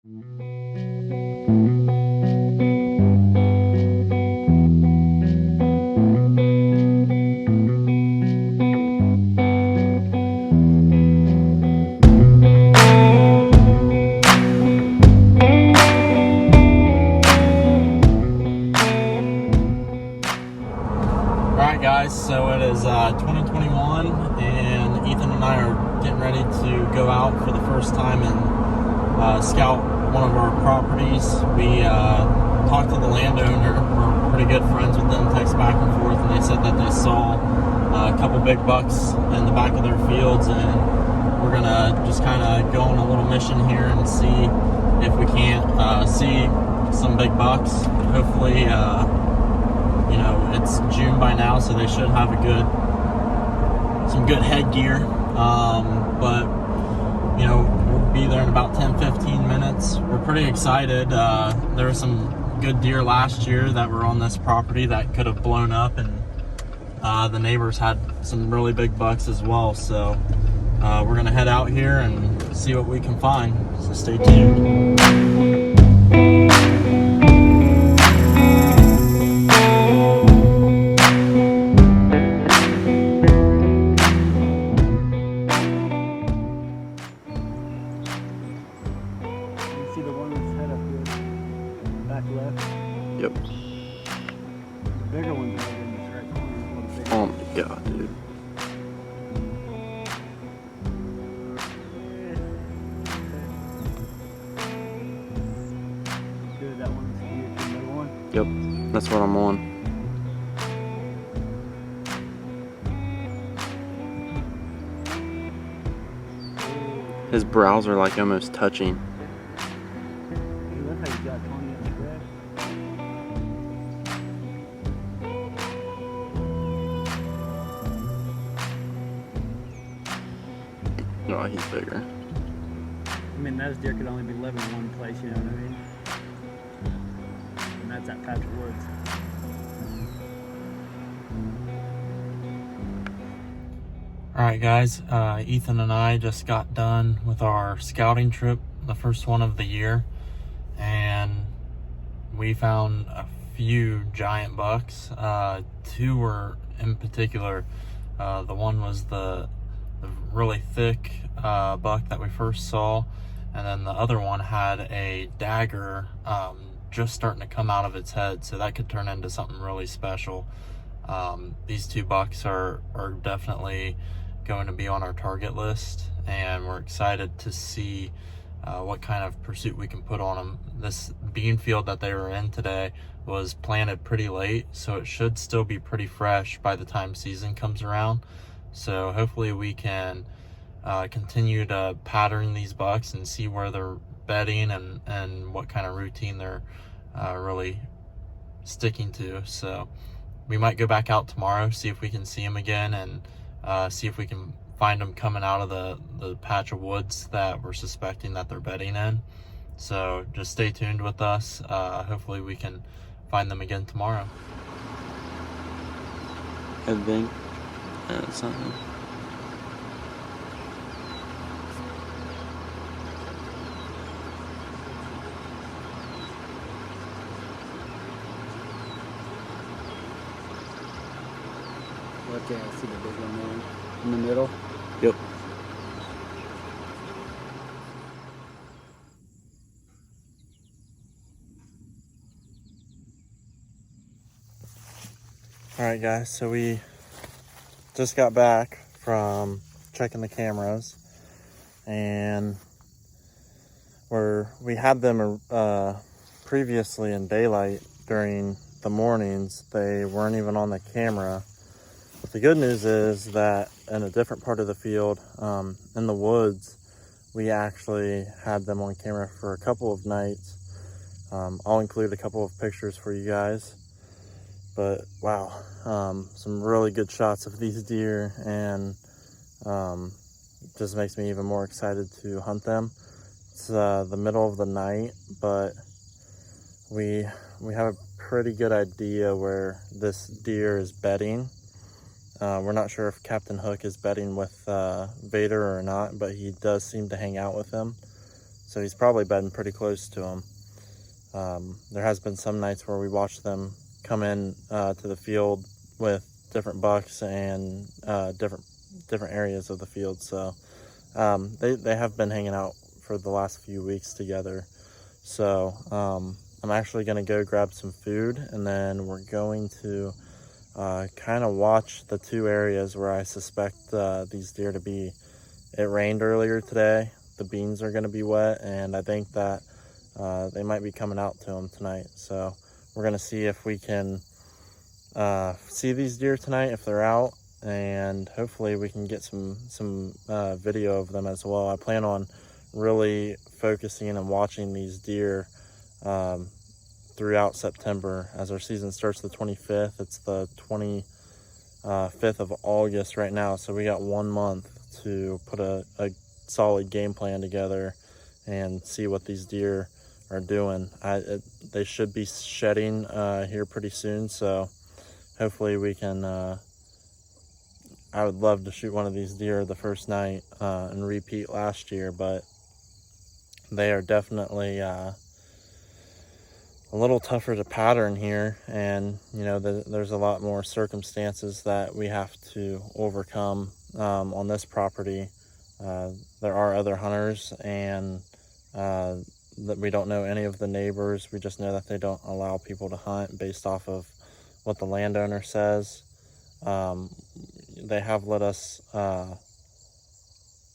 So it is 2021, and Ethan and I are getting ready to go out for the first time and scout one of our properties. We talked to the landowner. We're pretty good friends with them, text back and forth, and they said that they saw a couple big bucks in the back of their fields, and we're gonna just kind of go on a little mission here and see if we can't see some big bucks. Hopefully, you know, it's June by now, so they should have some good headgear. But, you know, we'll be there in about 10-15 minutes. We're pretty excited. There were some good deer last year that were on this property that could have blown up, and the neighbors had some really big bucks as well. So we're gonna head out here and see what we can find. So stay tuned. Yep. The bigger ones are in this right corner. Oh my god, dude. Good, that one's here, the other one. Yep, that's what I'm on. His brows are like almost touching. Hey, look how you got 20 on the grass. Oh, he's bigger. I mean, those deer could only be living in one place, you know what I mean? And that's that patch of woods. Alright guys, Ethan and I just got done with our scouting trip, the first one of the year, and we found a few giant bucks. Two were in particular. The one was the really thick buck that we first saw, and then the other one had a dagger just starting to come out of its head, so that could turn into something really special. These two bucks are definitely going to be on our target list, and we're excited to see what kind of pursuit we can put on them. This bean field that they were in today was planted pretty late, so it should still be pretty fresh by the time season comes around. So hopefully we can continue to pattern these bucks and see where they're bedding and what kind of routine they're really sticking to. So we might go back out tomorrow, see if we can see them again, and see if we can find them coming out of the patch of woods that we're suspecting that they're bedding in. So just stay tuned with us. Hopefully we can find them again tomorrow. Headbank. Yeah, something. Okay, I see the big one there in the middle. Yep. Alright guys, so we just got back from checking the cameras, and we had them previously in daylight during the mornings. They weren't even on the camera. But the good news is that in a different part of the field, in the woods, we actually had them on camera for a couple of nights. I'll include a couple of pictures for you guys. But wow, some really good shots of these deer, and just makes me even more excited to hunt them. It's the middle of the night, but we have a pretty good idea where this deer is bedding. We're not sure if Captain Hook is bedding with VADER or not, but he does seem to hang out with him. so he's probably been pretty close to him. There has been some nights where we watched them come in to the field with different bucks and different areas of the field. So they have been hanging out for the last few weeks together. So I'm actually going to go grab some food, and then we're going to kind of watch the two areas where I suspect these deer to be. It rained earlier today. The beans are going to be wet, and I think that they might be coming out to them tonight. So we're going to see if we can see these deer tonight, if they're out, and hopefully we can get some video of them as well. I plan on really focusing and watching these deer throughout September. As our season starts the 25th, it's the 25th of August right now, so we got 1 month to put a solid game plan together and see what these deer are doing. They should be shedding here pretty soon, so hopefully we can I would love to shoot one of these deer the first night and repeat last year, but they are definitely a little tougher to pattern here, and you know, there's a lot more circumstances that we have to overcome on this property. There are other hunters, and that we don't know any of the neighbors. We just know that they don't allow people to hunt based off of what the landowner says. They have let us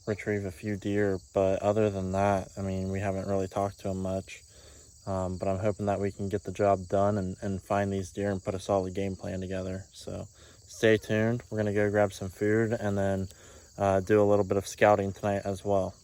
retrieve a few deer, but other than that, I mean, we haven't really talked to them much. But I'm hoping that we can get the job done and find these deer and put a solid game plan together. So stay tuned. We're gonna go grab some food and then do a little bit of scouting tonight as well.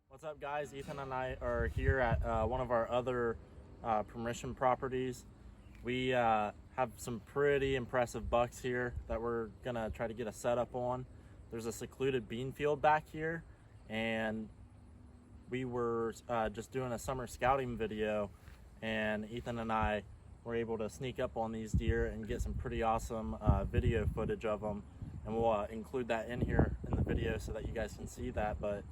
What's up, guys? Ethan and I are here at one of our other permission properties. We have some pretty impressive bucks here that we're gonna try to get a setup on. There's a secluded bean field back here, and we were just doing a summer scouting video, and Ethan and I were able to sneak up on these deer and get some pretty awesome video footage of them, and we'll include that in here in the video so that you guys can see that. But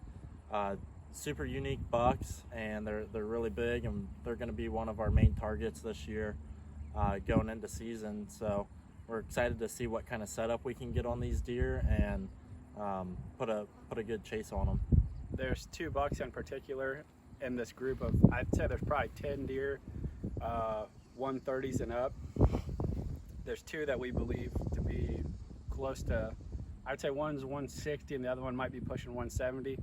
super unique bucks, and they're really big, and they're going to be one of our main targets this year going into season. So we're excited to see what kind of setup we can get on these deer and put a good chase on them. There's two bucks in particular in this group of, I'd say there's probably 10 deer, 130s and up. There's two that we believe to be close to, I'd say one's 160 and the other one might be pushing 170.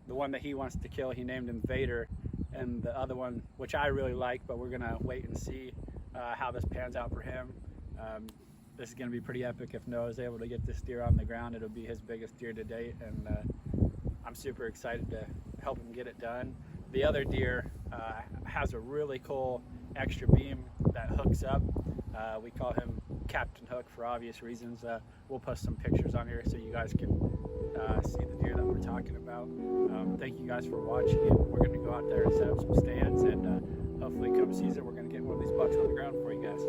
The one that he wants to kill, he named him VADER, and the other one, which I really like, but we're gonna wait and see how this pans out for him. This is gonna be pretty epic. If Noah's able to get this deer on the ground, it'll be his biggest deer to date, and I'm super excited to help him get it done. The other deer has a really cool extra beam that hooks up. We call him Captain Hook for obvious reasons. We'll post some pictures on here so you guys can see the deer that we're talking about. Thank you guys for watching, and we're going to go out there and set up some stands, and hopefully come season we're going to get one of these bucks on the ground for you guys.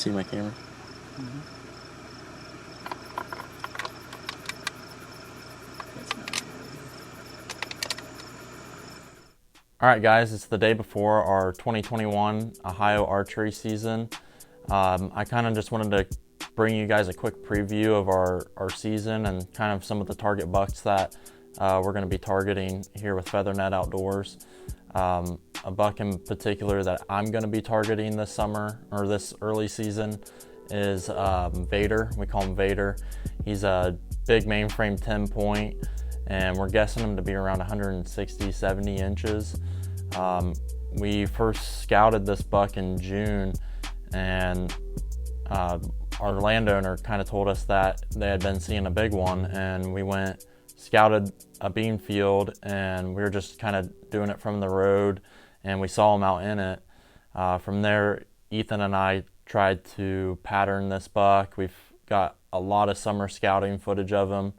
See my camera? All right, guys, it's the day before our 2021 Ohio archery season. I kind of just wanted to bring you guys a quick preview of our season and kind of some of the target bucks that we're going to be targeting here with FeatherNett Outdoors. A buck in particular that I'm going to be targeting this summer or this early season is VADER. We call him VADER. He's a big mainframe 10 point, and we're guessing him to be around 160, 70 inches. We first scouted this buck in June, and our landowner kind of told us that they had been seeing a big one, and we went, scouted a bean field, and we were just kind of doing it from the road, and we saw him out in it. From there, Ethan and I tried to pattern this buck. We've got a lot of summer scouting footage of him,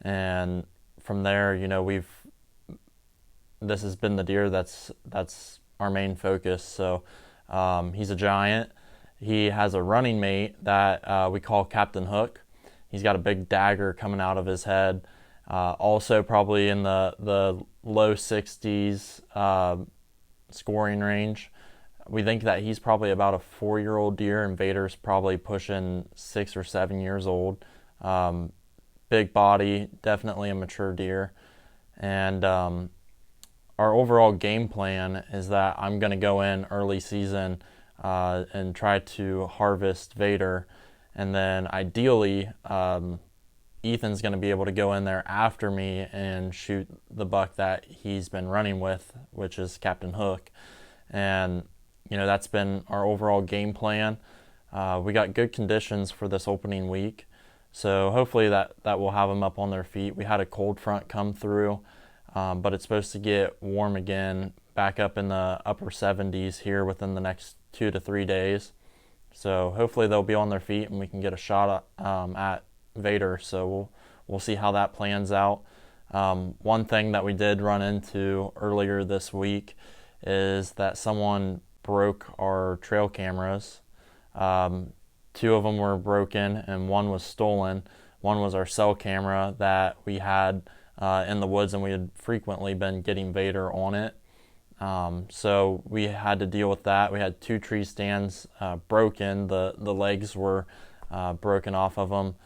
and from there, you know, this has been the deer that's our main focus. So he's a giant. He has a running mate that we call Captain Hook. He's got a big dagger coming out of his head. Also probably in the low 60s scoring range. We think that he's probably about a 4-year-old deer, and VADER's probably pushing 6 or 7 years old. Big body, definitely a mature deer. And our overall game plan is that I'm going to go in early season and try to harvest VADER, and then ideally Ethan's going to be able to go in there after me and shoot the buck that he's been running with, which is Captain Hook. And you know, that's been our overall game plan. We got good conditions for this opening week, so hopefully that will have them up on their feet. We had a cold front come through, but it's supposed to get warm again, back up in the upper 70s here within the next 2 to 3 days. So hopefully they'll be on their feet and we can get a shot at VADER. So we'll see how that plans out. One thing that we did run into earlier this week is that someone broke our trail cameras. 2 of them were broken and 1 was stolen. One was our cell camera that we had in the woods, and we had frequently been getting VADER on it. So we had to deal with that. We had 2 tree stands broken. The legs were broken off of them.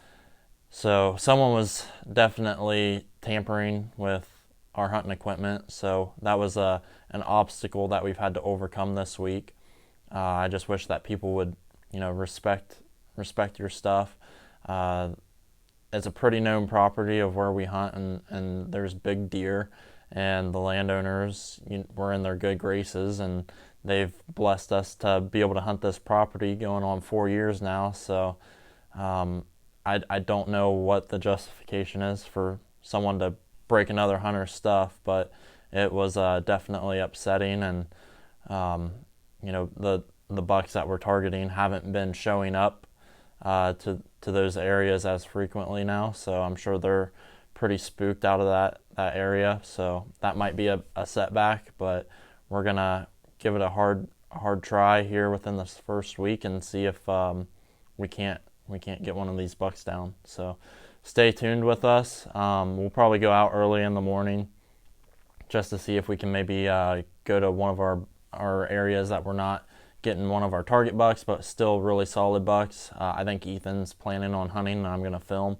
So someone was definitely tampering with our hunting equipment. So that was an obstacle that we've had to overcome this week. I just wish that people would, you know, respect your stuff. It's a pretty known property of where we hunt, and there's big deer, and the landowners, we're in their good graces, and they've blessed us to be able to hunt this property going on 4 years now. So I don't know what the justification is for someone to break another hunter's stuff, but it was definitely upsetting. And you know, the bucks that we're targeting haven't been showing up to those areas as frequently now, so I'm sure they're pretty spooked out of that area. So that might be a setback, but we're gonna give it a hard try here within this first week and see if we can't get one of these bucks down. So stay tuned with us. We'll probably go out early in the morning just to see if we can maybe go to one of our areas that we're not getting one of our target bucks, but still really solid bucks. I think Ethan's planning on hunting, and I'm gonna film.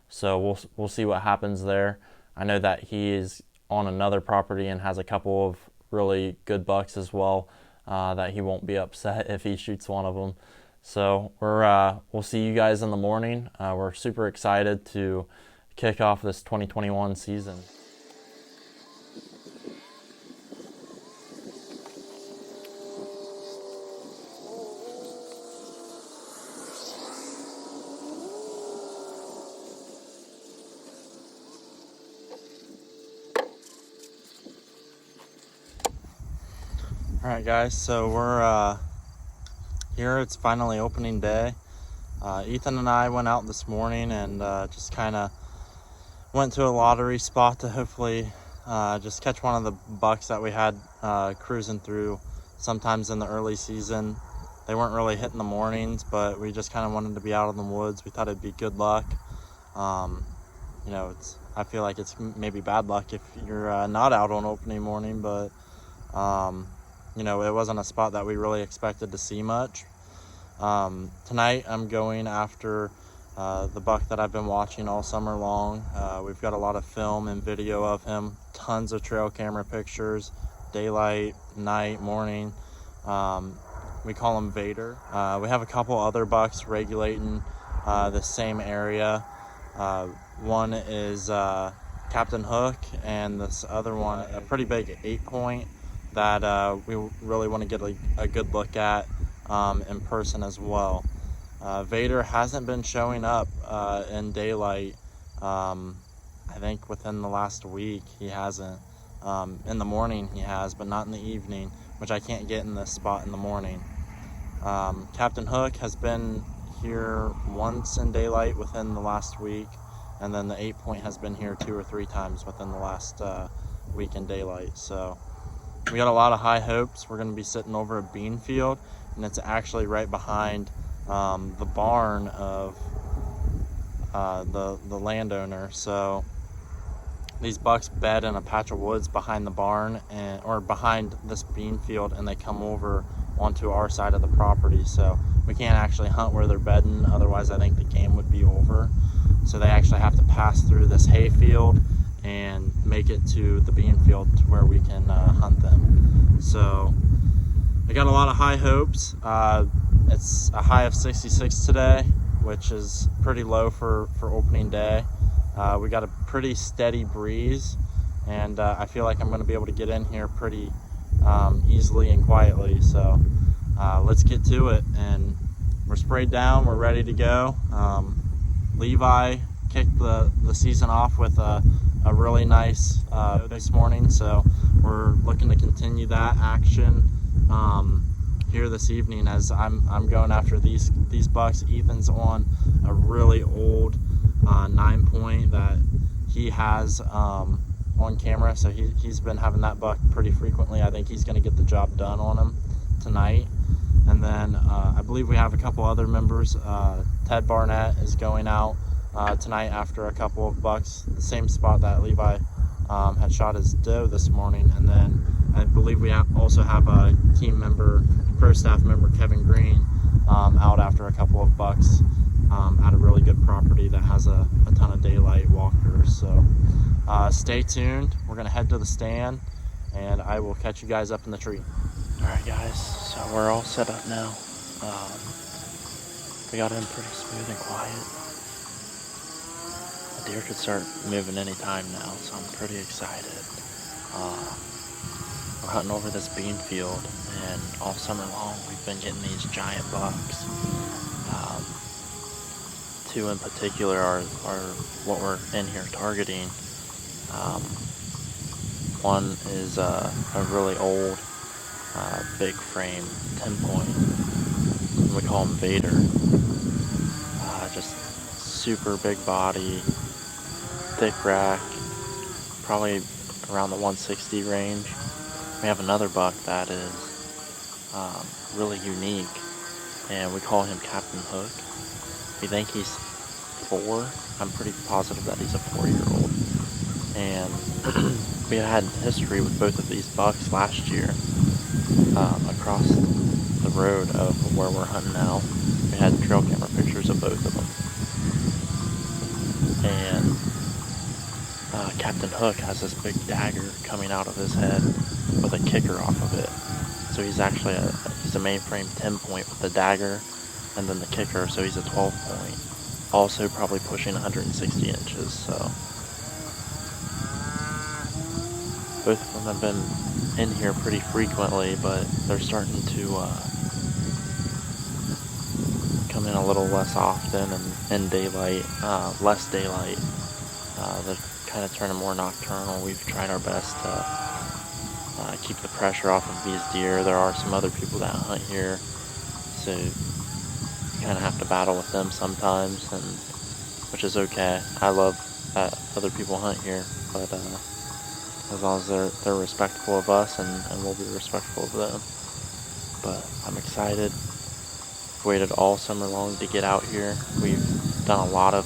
So we'll see what happens there. I know that he is on another property and has a couple of really good bucks as well, that he won't be upset if he shoots one of them. So we'll see you guys in the morning. We're super excited to kick off this 2021 season. All right, guys, so we're here. It's finally opening day. Ethan and I went out this morning and just kind of went to a lottery spot to hopefully just catch one of the bucks that we had cruising through sometimes in the early season. They weren't really hitting the mornings, but we just kind of wanted to be out in the woods. We thought it'd be good luck. You know, I feel like it's maybe bad luck if you're not out on opening morning, but you know, it wasn't a spot that we really expected to see much. Tonight I'm going after the buck that I've been watching all summer long. We've got a lot of film and video of him, tons of trail camera pictures, daylight, night, morning. We call him VADER. We have a couple other bucks regulating the same area. One is Captain Hook, and this other one, a pretty big 8-point that we really want to get a good look at in person as well. VADER hasn't been showing up in daylight. I think within the last week he hasn't. In the morning he has, but not in the evening, which I can't get in this spot in the morning. Captain Hook has been here once in daylight within the last week, and then the 8-point has been here 2 or 3 times within the last week in daylight. So we got a lot of high hopes. We're going to be sitting over a bean field, and it's actually right behind the barn of the landowner. So these bucks bed in a patch of woods behind the barn or behind this bean field, and they come over onto our side of the property. So we can't actually hunt where they're bedding, otherwise I think the game would be over. So they actually have to pass through this hay field and make it to the bean field to where we can hunt them. So I got a lot of high hopes. It's a high of 66 today, which is pretty low for opening day. We got a pretty steady breeze, and I feel like I'm going to be able to get in here pretty easily and quietly. So let's get to it. And we're sprayed down, we're ready to go. Levi kicked the season off with a really nice this morning, so we're looking to continue that action here this evening as I'm going after these bucks. Ethan's on a really old 9-point that he has on camera, so he's been having that buck pretty frequently. I think he's going to get the job done on him tonight. And then I believe we have a couple other members. Ted Barnett is going out tonight after a couple of bucks, the same spot that Levi had shot his doe this morning. And then I believe we also have a team member, pro staff member Kevin Green, out after a couple of bucks at a really good property that has a ton of daylight walkers. So stay tuned. We're gonna head to the stand, and I will catch you guys up in the tree. All right, guys, so we're all set up now. We got in pretty smooth and quiet. The deer could start moving any time now, so I'm pretty excited. We're hunting over this bean field, and all summer long we've been getting these giant bucks. 2 in particular are what we're in here targeting. One is a really old big frame 10-point. We call him VADER. Just super big body, thick rack, probably around the 160 range. We have another buck that is really unique, and we call him Captain Hook. We think he's 4. I'm pretty positive that he's a 4-year-old. And we had history with both of these bucks last year across the road of where we're hunting now. We had trail camera pictures of both of them. And Captain Hook has this big dagger coming out of his head with a kicker off of it. So he's actually he's a mainframe 10-point with the dagger and then the kicker, so he's a 12-point. Also probably pushing 160 inches, so both of them have been in here pretty frequently, but they're starting to come in a little less often and in daylight, less daylight. They're kind of turning more nocturnal. We've tried our best to keep the pressure off of these deer. There are some other people that hunt here, so you kind of have to battle with them sometimes, and which is okay. I love that other people hunt here, but as long as they're respectful of us, and we'll be respectful of them. But I'm excited. We've waited all summer long to get out here. We've done a lot of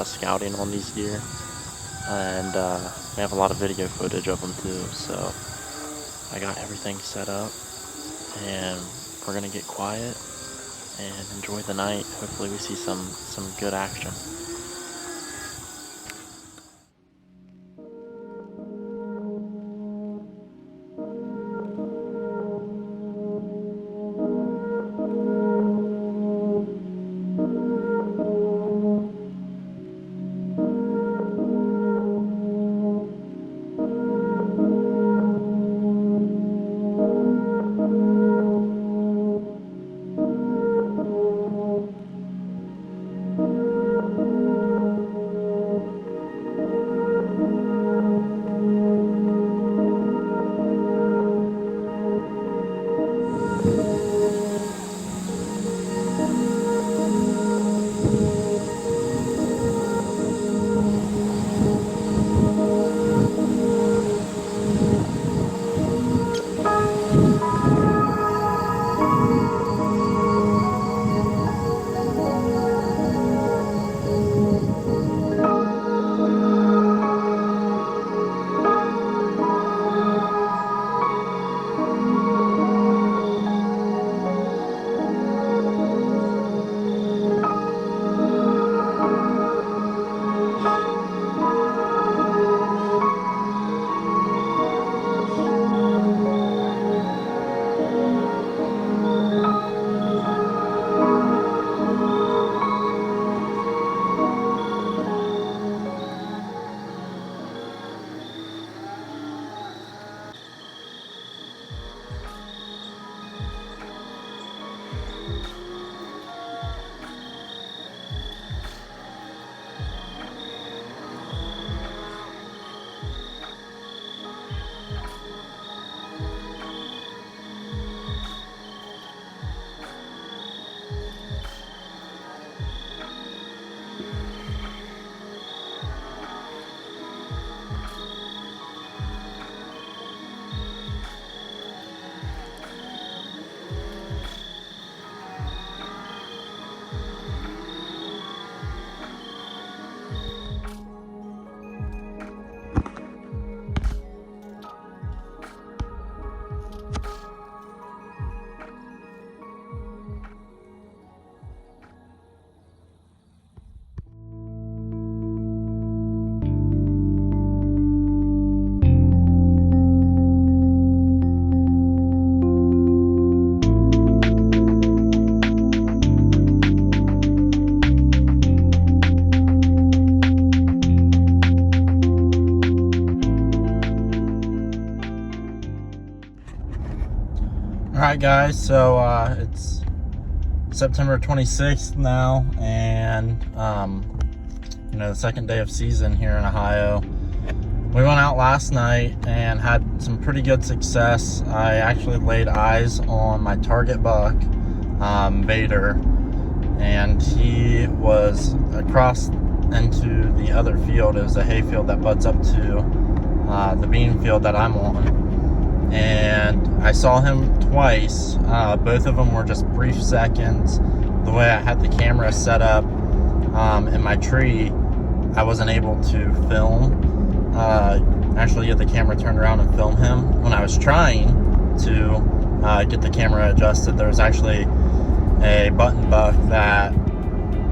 scouting on these deer, and we have a lot of video footage of them too. So I got everything set up, and we're gonna get quiet and enjoy the night. Hopefully we see some good action. Alright guys, so it's September 26th now, and you know, the second day of season here in Ohio. We went out last night and had some pretty good success. I actually laid eyes on my target buck, VADER, and he was across into the other field. It was a hay field that butts up to the bean field that I'm on, and I saw him twice. Both of them were just brief seconds. The way I had the camera set up in my tree, I wasn't able to film. Actually get the camera turned around and film him. When I was trying to get the camera adjusted, there was actually a button buck that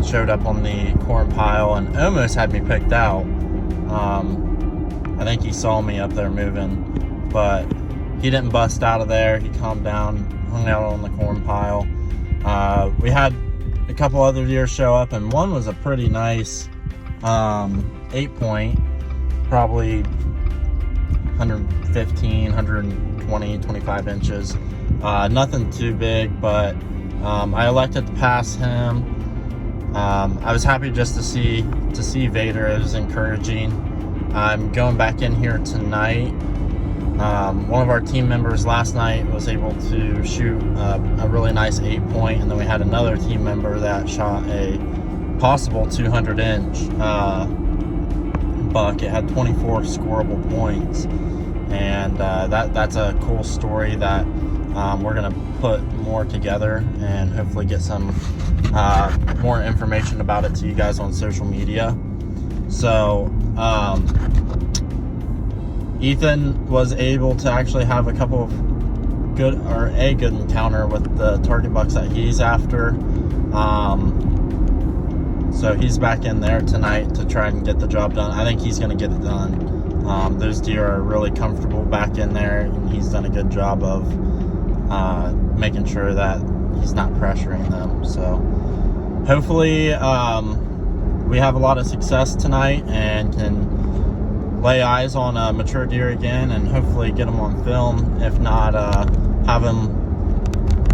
showed up on the corn pile and almost had me picked out. I think he saw me up there moving, but he didn't bust out of there. He calmed down, hung out on the corn pile. We had a couple other deer show up, and one was a pretty nice 8-point, probably 115, 120, 25 inches. Nothing too big, but I elected to pass him. I was happy just to see VADER. It was encouraging. I'm going back in here tonight. One of our team members last night was able to shoot a really nice 8-point, and then we had another team member that shot a possible 200-inch buck. It had 24 scoreable points, and that's a cool story that We're gonna put more together and hopefully get some more information about it to you guys on social media. So Ethan was able to actually have a couple of good encounter with the target bucks that he's after. So he's back in there tonight to try and get the job done. I think he's going to get it done. Those deer are really comfortable back in there, and he's done a good job of making sure that he's not pressuring them. So hopefully we have a lot of success tonight and can lay eyes on a mature deer again and hopefully get them on film. If not, have them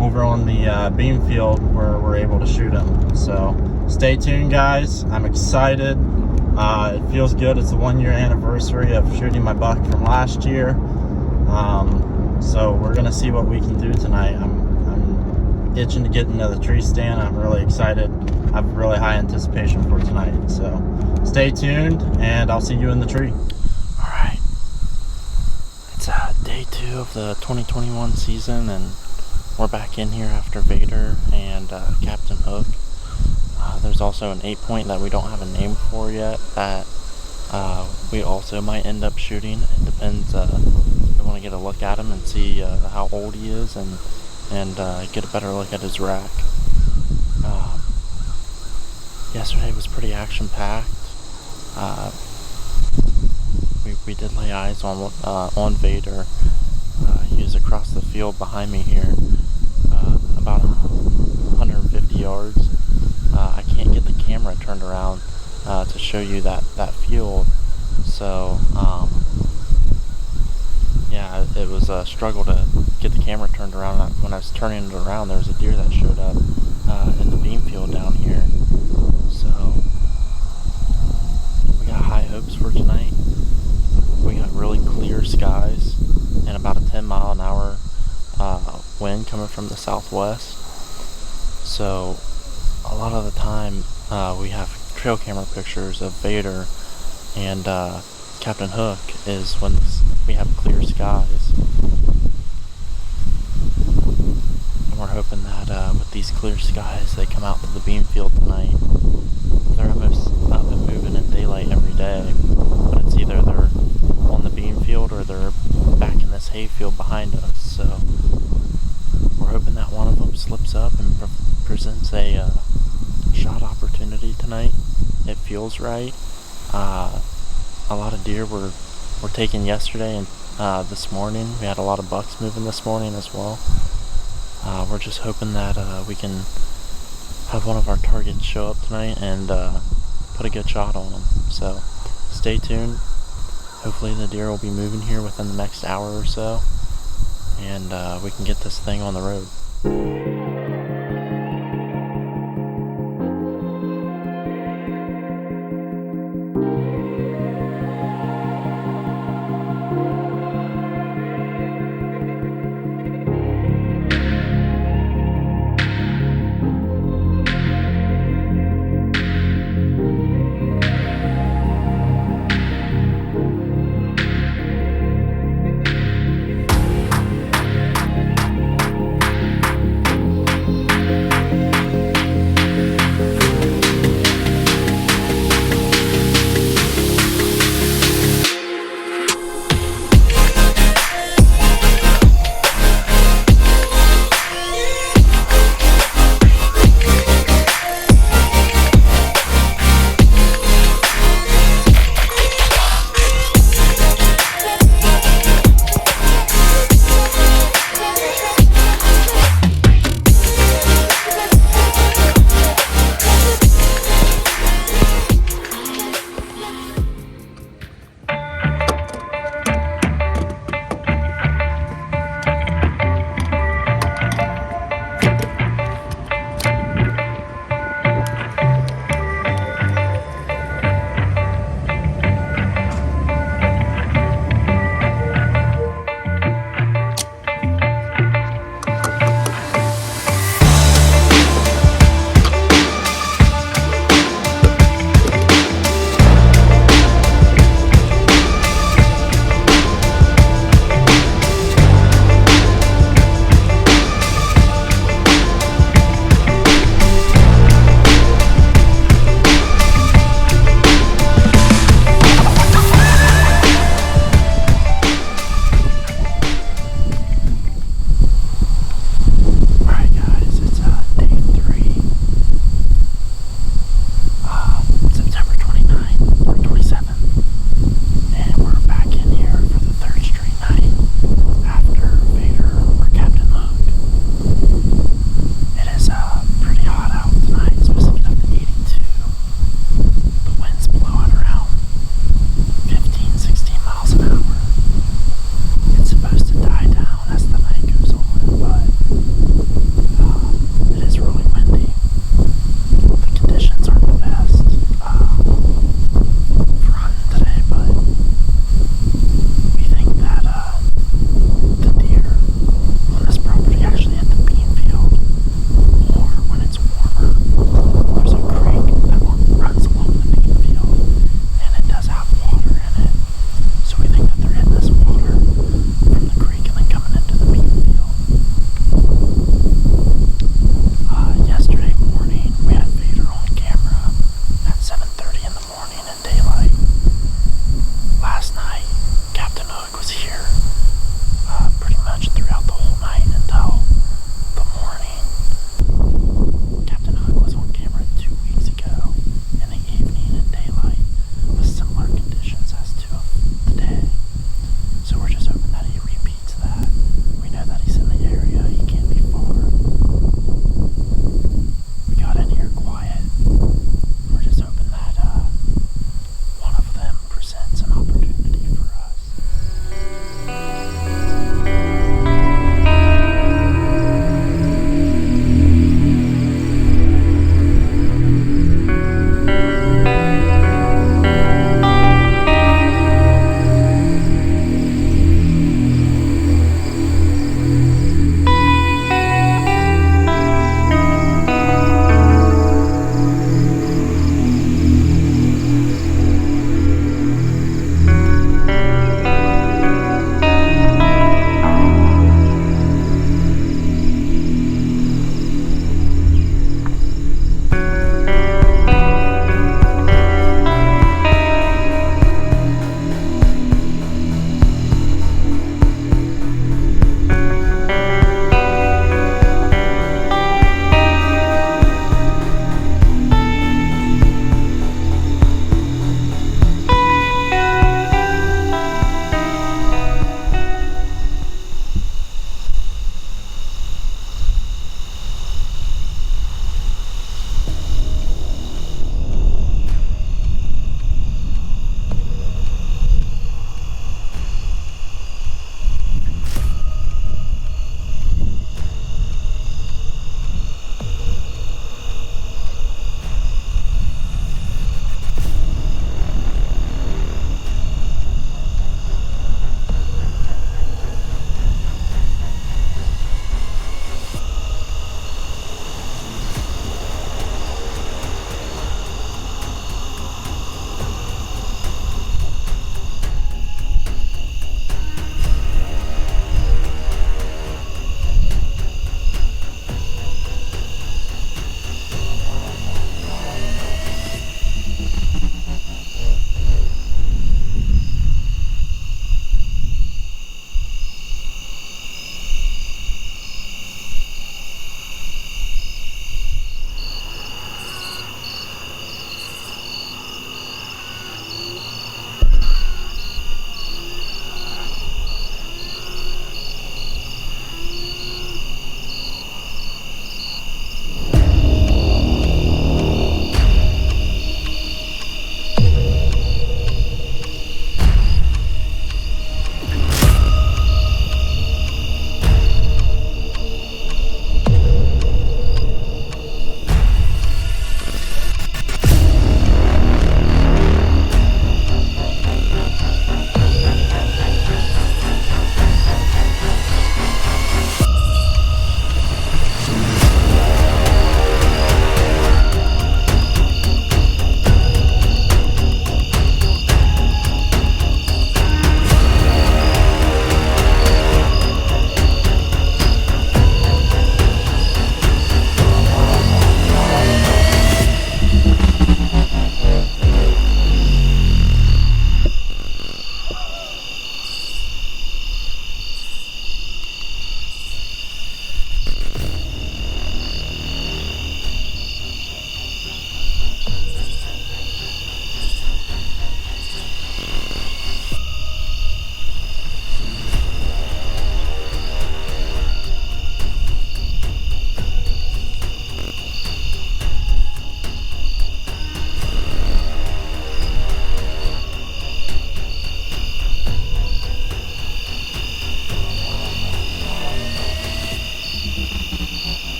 over on the beam field where we're able to shoot them. So stay tuned, guys. I'm excited. It feels good. It's the 1-year anniversary of shooting my buck from last year. So we're gonna see what we can do tonight. I'm itching to get into the tree stand. I'm really excited. I have really high anticipation for tonight. So stay tuned, and I'll see you in the tree. All right. It's day 2 of the 2021 season, and we're back in here after VADER and Captain Hook. There's also an 8-point that we don't have a name for yet that we also might end up shooting. It depends. We want to get a look at him and see how old he is and get a better look at his rack. Yesterday was pretty action-packed. We did lay eyes on VADER. He was across the field behind me here, about 150 yards. I can't get the camera turned around to show you that field, so yeah, it was a struggle to get the camera turned around. When I was turning it around, there was a deer that showed up in the beam field down here. So we got high hopes for tonight. We got really clear skies and about a 10-mile-an-hour wind coming from the southwest. So a lot of the time we have trail camera pictures of VADER and Captain Hook is when we have clear skies. And we're hoping that with these clear skies they come out to the beam field tonight. They're almost up and moving in daylight every day, but it's either they're on the beam field or they're back in this hay field behind us. So we're hoping that one of them slips up and presents a shot opportunity tonight. It feels right. A lot of deer were taken yesterday and this morning. We had a lot of bucks moving this morning as well. We're just hoping that we can have one of our targets show up tonight and put a good shot on them. So stay tuned. Hopefully the deer will be moving here within the next hour or so, and we can get this thing on the road.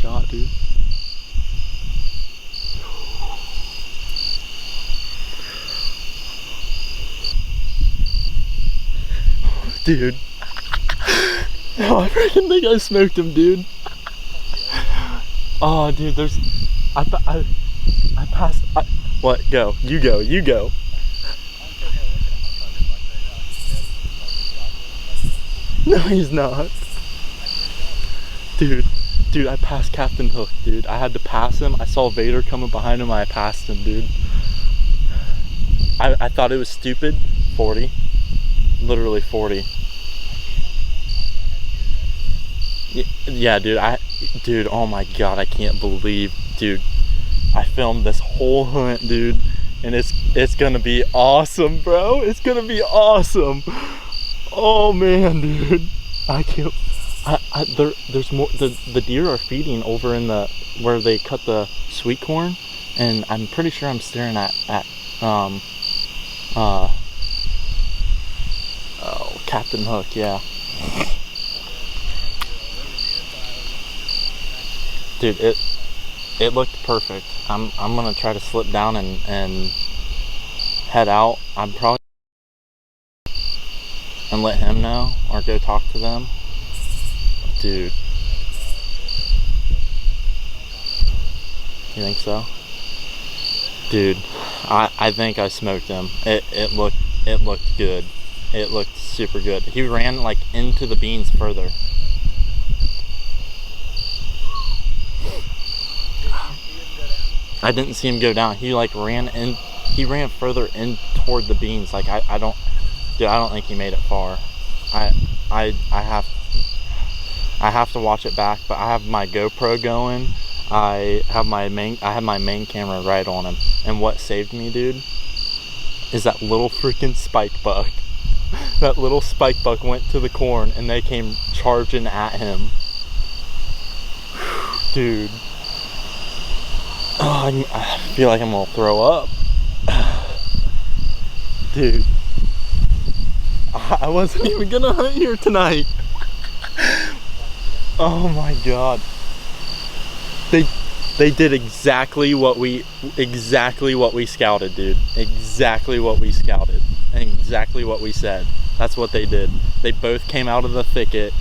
shot, dude. Dude. Oh, I freaking think I smoked him, dude. Oh, dude, there's... I passed... what? Go. You go. You go. No, he's not. Dude, I passed Captain Hook, dude. I had to pass him. I saw Vader coming behind him. I passed him, dude. I thought it was stupid. 40. Literally 40. Yeah, dude, oh my god, I can't believe, dude. I filmed this whole hunt, dude, and it's gonna be awesome, bro. It's gonna be awesome. Oh man, dude. I can't. There's more. The deer are feeding over in the where they cut the sweet corn, and I'm pretty sure I'm staring at Captain Hook, yeah. Dude, it looked perfect. I'm gonna try to slip down and head out. I'm probably and let him know or go talk to them. Dude. You think so? Dude, I think I smoked him. It looked good. It looked super good. He ran like into the beans further. I didn't see him go down. He like ran in. He ran further in toward the beans. Like I don't think he made it far. I have to watch it back, but I have my GoPro going. I have my main camera right on him. And what saved me, dude, is that little freaking spike buck. That little spike buck went to the corn and they came charging at him. Dude. Oh, I feel like I'm gonna throw up. Dude. I wasn't even gonna hunt here tonight. Oh my god. They did exactly what we scouted, dude. Exactly what we scouted. And exactly what we said. That's what they did. They both came out of the thicket,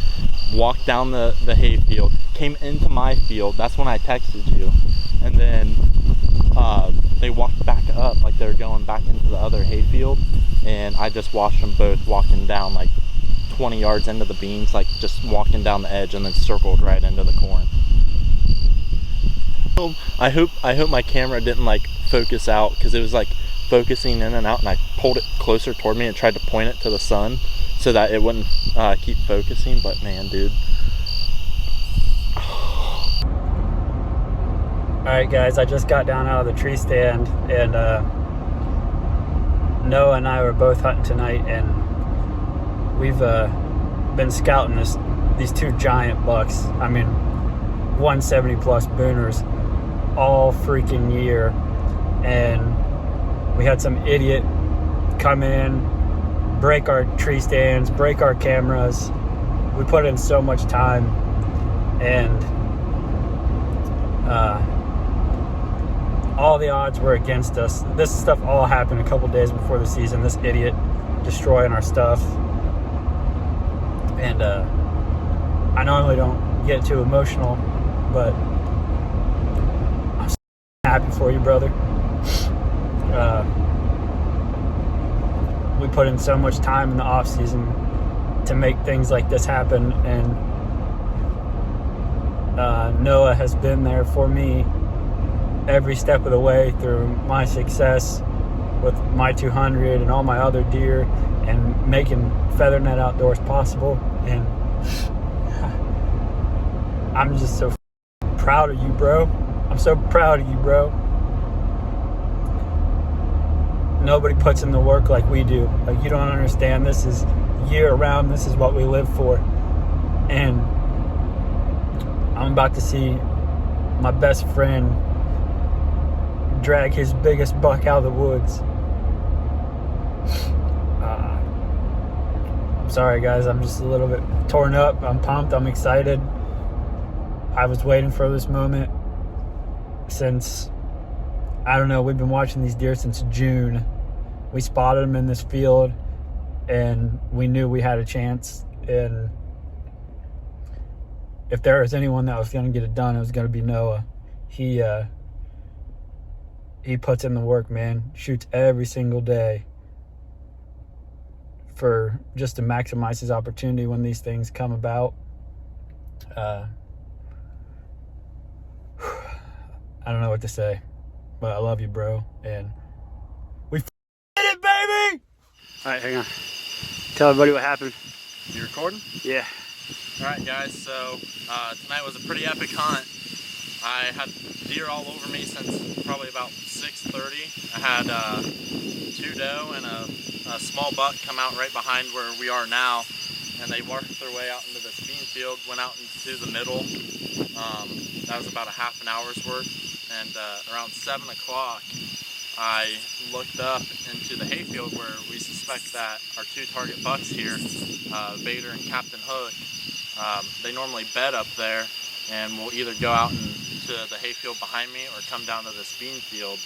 walked down the hayfield, came into my field. That's when I texted you. And then they walked back up like they were going back into the other hayfield. And I just watched them both walking down like 20 yards into the beans, like just walking down the edge and then circled right into the corn. I hope my camera didn't like focus out, because it was like focusing in and out, and I pulled it closer toward me and tried to point it to the sun so that it wouldn't keep focusing. But man, dude. Alright guys, I just got down out of the tree stand, and Noah and I were both hunting tonight, and we've been scouting these two giant bucks. I mean, 170 plus booners all freaking year, and we had some idiot come in, break our tree stands, break our cameras. We put in so much time, and all the odds were against us. This stuff all happened a couple days before the season. This idiot destroying our stuff. And I normally don't get too emotional, but I'm so happy for you, brother. We put in so much time in the off season to make things like this happen, and Noah has been there for me every step of the way through my success with my 200 and all my other deer, and making FeatherNett Outdoors possible. And I'm just so proud of you, bro. I'm so proud of you, bro. Nobody puts in the work like we do. Like, you don't understand. This is year round. This is what we live for. And I'm about to see my best friend drag his biggest buck out of the woods. I'm sorry guys, I'm just a little bit torn up. I'm pumped, I'm excited. I was waiting for this moment since, I don't know, we've been watching these deer since June. We spotted them in this field and we knew we had a chance, and if there was anyone that was going to get it done, it was going to be Noah. He puts in the work, man. Shoots every single day for just to maximize his opportunity when these things come about. I don't know what to say, but I love you, bro, and we did it, baby! All right, hang on. Tell everybody what happened. You recording? Yeah. All right, guys. So tonight was a pretty epic hunt. I had deer all over me since probably about 6:30. I had 2 doe and a small buck come out right behind where we are now, and they worked their way out into this bean field, went out into the middle. That was about a half an hour's work, and around 7 o'clock I looked up into the hayfield where we suspect that our 2 target bucks here, VADER and Captain Hook, they normally bed up there, and will either go out into the hayfield behind me or come down to this bean field.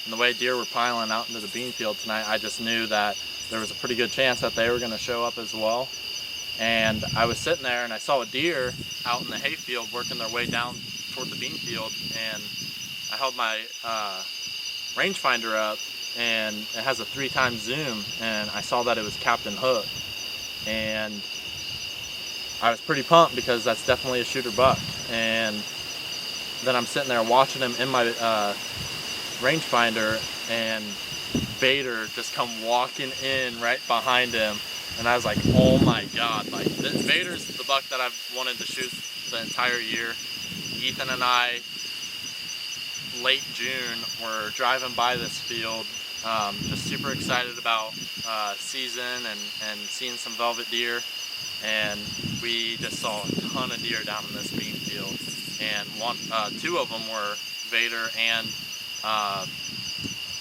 And the way deer were piling out into the bean field tonight, I just knew that there was a pretty good chance that they were going to show up as well. And I was sitting there and I saw a deer out in the hayfield working their way down toward the bean field, and I held my rangefinder up, and it has a 3x zoom, and I saw that it was Captain Hook, and I was pretty pumped because that's definitely a shooter buck. And then I'm sitting there watching him in my rangefinder, and VADER just come walking in right behind him, and I was like, oh my god, like VADER's the buck that I've wanted to shoot the entire year. Ethan and I, late June, were driving by this field, just super excited about season and seeing some velvet deer, and we just saw a ton of deer down in this bean field, and 2 of them were VADER and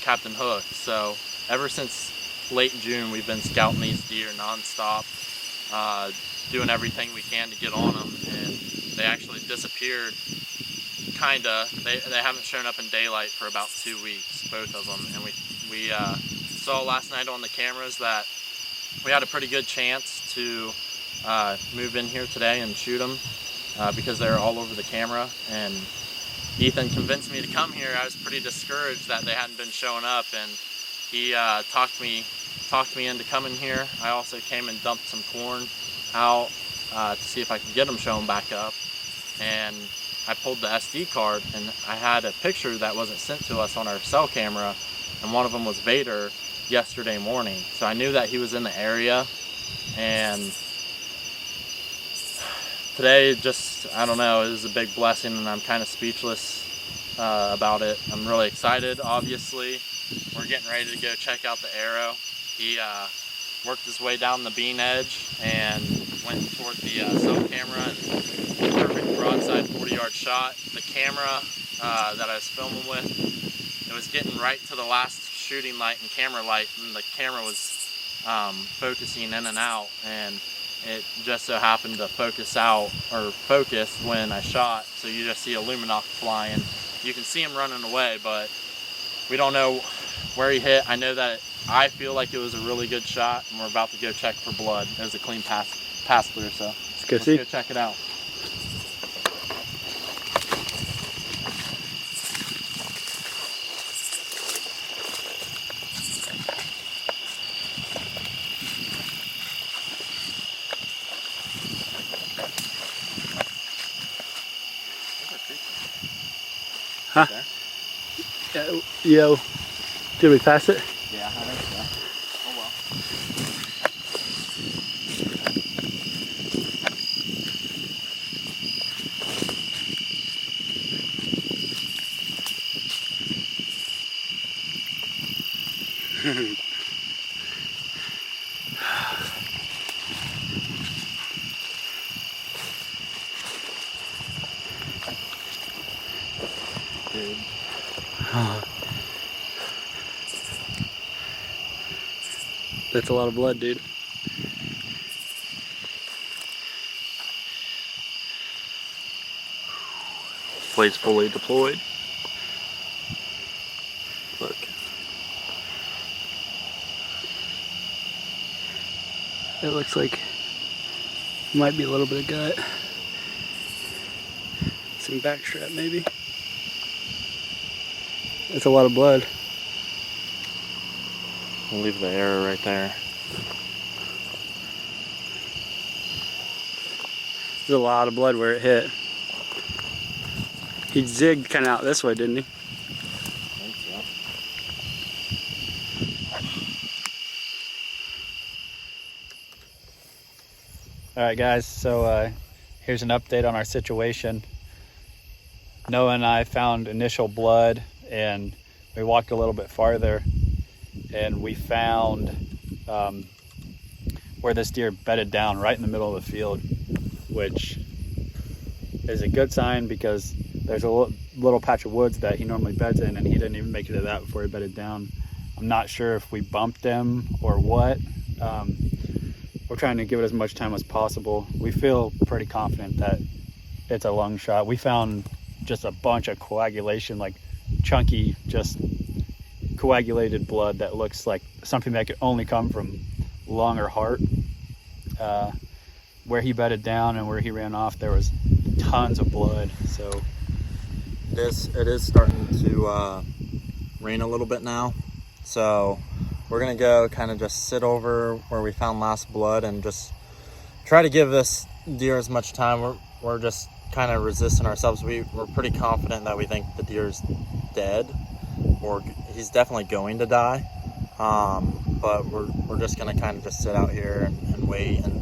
Captain Hook. So ever since late June, we've been scouting these deer nonstop, doing everything we can to get on them, and they actually disappeared. Kinda. They haven't shown up in daylight for about 2 weeks, both of them, and we saw last night on the cameras that we had a pretty good chance to move in here today and shoot them because they're all over the camera. And Ethan convinced me to come here. I was pretty discouraged that they hadn't been showing up, and he talked me into coming here. I also came and dumped some corn out to see if I could get them showing back up, and I pulled the SD card, and I had a picture that wasn't sent to us on our cell camera, and one of them was VADER yesterday morning. So I knew that he was in the area, and today, just, I don't know, it was a big blessing, and I'm kind of speechless about it. I'm really excited, obviously. We're getting ready to go check out the arrow. He worked his way down the bean edge and went toward the cell camera, and perfect broadside 40-yard shot. The camera that I was filming with, it was getting right to the last shooting light and camera light, and the camera was focusing in and out, and it just so happened to focus when I shot. So you just see a luminok flying. You can see him running away, but we don't know where he hit. I know that I feel like it was a really good shot, and we're about to go check for blood. It was a clean pass through, so let's go check it out. Huh? Yo, did we pass it? Yeah, I think so. Oh well. Dude. That's a lot of blood, dude. place fully deployed. Look. It looks like might be a little bit of gut. Some backstrap maybe. That's a lot of blood. We'll leave the arrow right there. There's a lot of blood where it hit. He zigged kind of out this way, didn't he? I think so. All right, guys, so here's an update on our situation. Noah and I found initial blood, and we walked a little bit farther, and we found where this deer bedded down right in the middle of the field, which is a good sign because there's a little patch of woods that he normally beds in, and he didn't even make it to that before he bedded down. I'm not sure if we bumped him or what. We're trying to give it as much time as possible. We feel pretty confident that it's a lung shot. We found just a bunch of coagulation, like chunky, just coagulated blood that looks like something that could only come from lung or heart. Where he bedded down and where he ran off, there was tons of blood. So it is starting to rain a little bit now, so we're gonna go kind of just sit over where we found last blood and just try to give this deer as much time. We're just kind of resisting ourselves. We're pretty confident that we think the deer's dead, or he's definitely going to die, but we're just gonna kind of just sit out here and wait, and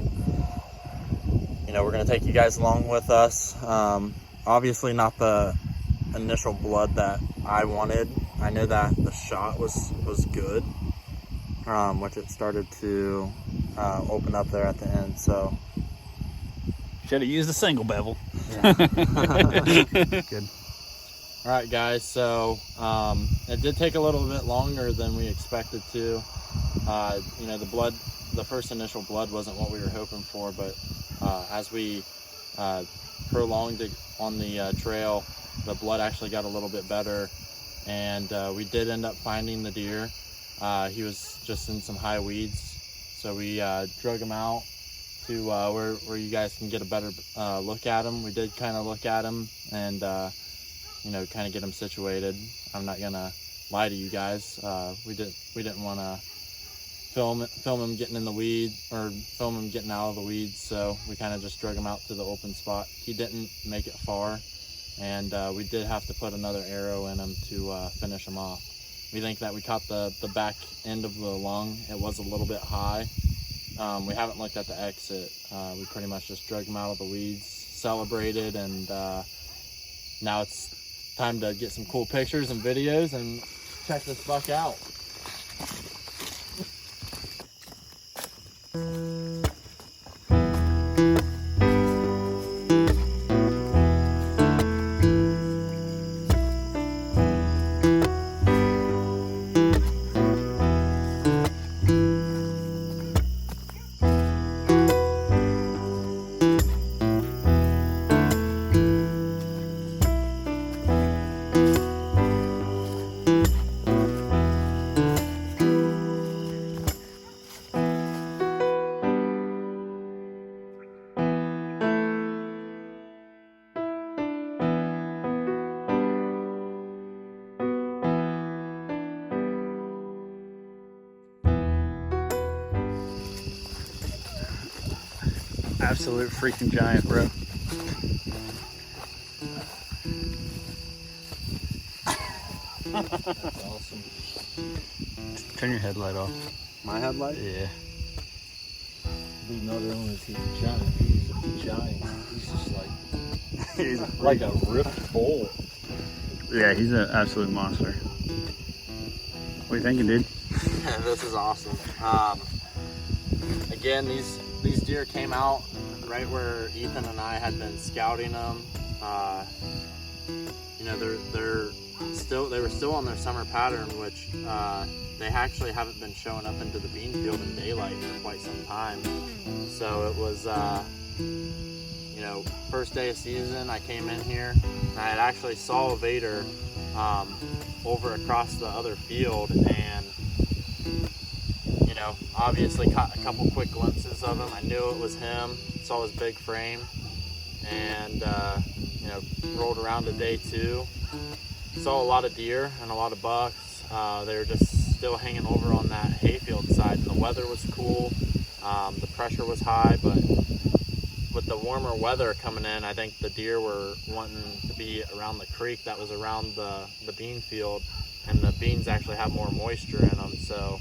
you know, we're gonna take you guys along with us. Obviously not the initial blood that I wanted. I know that the shot was good, which it started to open up there at the end, so should have used a single bevel. yeah. Good. All right, guys, so it did take a little bit longer than we expected to. You know, the first initial blood wasn't what we were hoping for, but as we prolonged it on the trail, the blood actually got a little bit better, and we did end up finding the deer. He was just in some high weeds, so we drug him out to where you guys can get a better look at him. We did kind of look at him and you know, kind of get him situated. I'm not gonna lie to you guys. We didn't want to film him getting in the weed or film him getting out of the weeds, so we kind of just drug him out to the open spot. He didn't make it far, and we did have to put another arrow in him to finish him off. We think that we caught the back end of the lung. It was a little bit high. We haven't looked at the exit. We pretty much just drug him out of the weeds, celebrated, and now it's time to get some cool pictures and videos and check this buck out. Absolute freaking giant, bro. That's awesome. Turn your headlight off. My headlight? Yeah. Not only is he a giant, he's a giant. He's just like He's like a ripped bull. Yeah, he's an absolute monster. What are you thinking, dude? Yeah, this is awesome. Again, these deer came out right where Ethan and I had been scouting them. You know, they were still on their summer pattern, which they actually haven't been showing up into the bean field in daylight for quite some time. So it was you know, first day of season, I came in here and I had actually saw a VADER over across the other field, and you know, obviously caught a couple quick glimpses of him. I knew it was him, saw his big frame, and you know, rolled around to day 2. Saw a lot of deer and a lot of bucks. They were just still hanging over on that hayfield side, and the weather was cool. The pressure was high, but with the warmer weather coming in, I think the deer were wanting to be around the creek that was around the bean field, and the beans actually have more moisture in them. So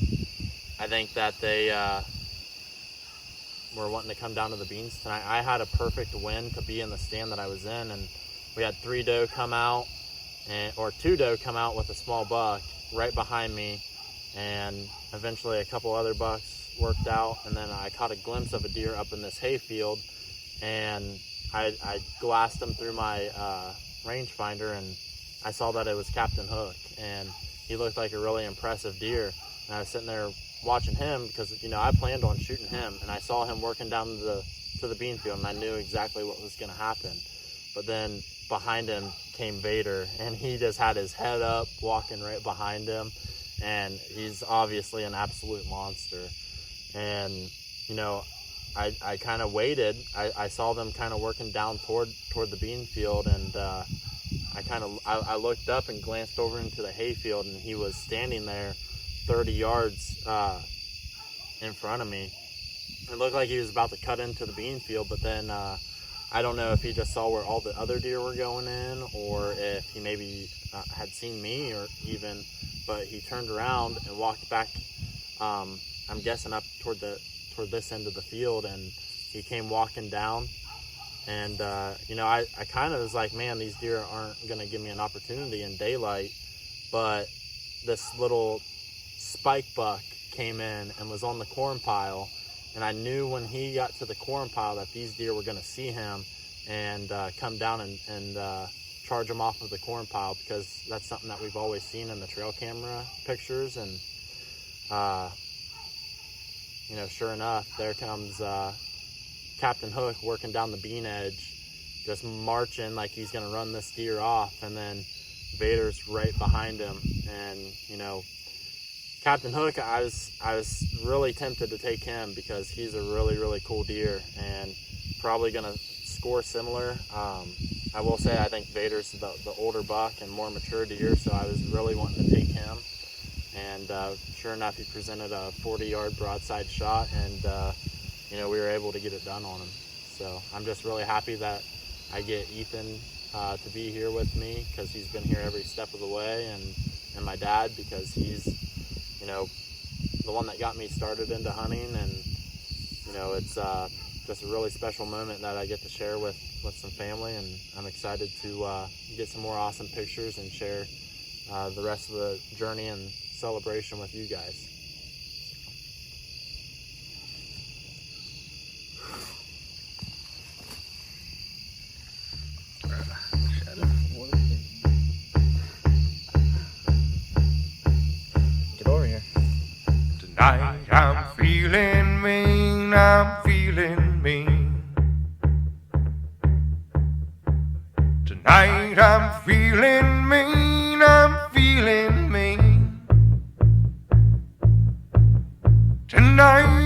I think that they were wanting to come down to the beans tonight. I had a perfect wind to be in the stand that I was in, and we had 3 doe come out, or 2 doe come out with a small buck right behind me, and eventually a couple other bucks worked out, and then I caught a glimpse of a deer up in this hayfield, and I glassed him through my rangefinder, and I saw that it was Captain Hook, and he looked like a really impressive deer. And I was sitting there watching him because, you know, I planned on shooting him, and I saw him working down to the bean field, and I knew exactly what was going to happen. But then behind him came VADER, and he just had his head up walking right behind him, and he's obviously an absolute monster. And you know, I kind of waited. I saw them kind of working down toward the bean field, and I looked up and glanced over into the hayfield, and he was standing there 30 yards in front of me. It looked like he was about to cut into the bean field, but then I don't know if he just saw where all the other deer were going in, or if he maybe had seen me, or even, but he turned around and walked back, I'm guessing up toward this end of the field, and he came walking down. And you know, I kind of was like, man, these deer aren't gonna give me an opportunity in daylight. But this little spike buck came in and was on the corn pile, and I knew when he got to the corn pile that these deer were gonna see him and come down and charge him off of the corn pile, because that's something that we've always seen in the trail camera pictures. And you know, sure enough, there comes Captain Hook working down the bean edge, just marching like he's gonna run this deer off, and then VADER's right behind him. And you know, Captain Hook, I was really tempted to take him because he's a really cool deer and probably gonna score similar. I will say I think VADER's the older buck and more mature deer, so I was really wanting to take him. And sure enough, he presented a 40-yard broadside shot, and you know, we were able to get it done on him. So I'm just really happy that I get Ethan to be here with me, because he's been here every step of the way, and my dad, because he's, you know, the one that got me started into hunting. And you know, it's just a really special moment that I get to share with some family, and I'm excited to get some more awesome pictures and share the rest of the journey and celebration with you guys. Get over here. Tonight I'm feeling mean, I'm feeling mean. Tonight I'm feeling mean, I'm feeling mean. Tonight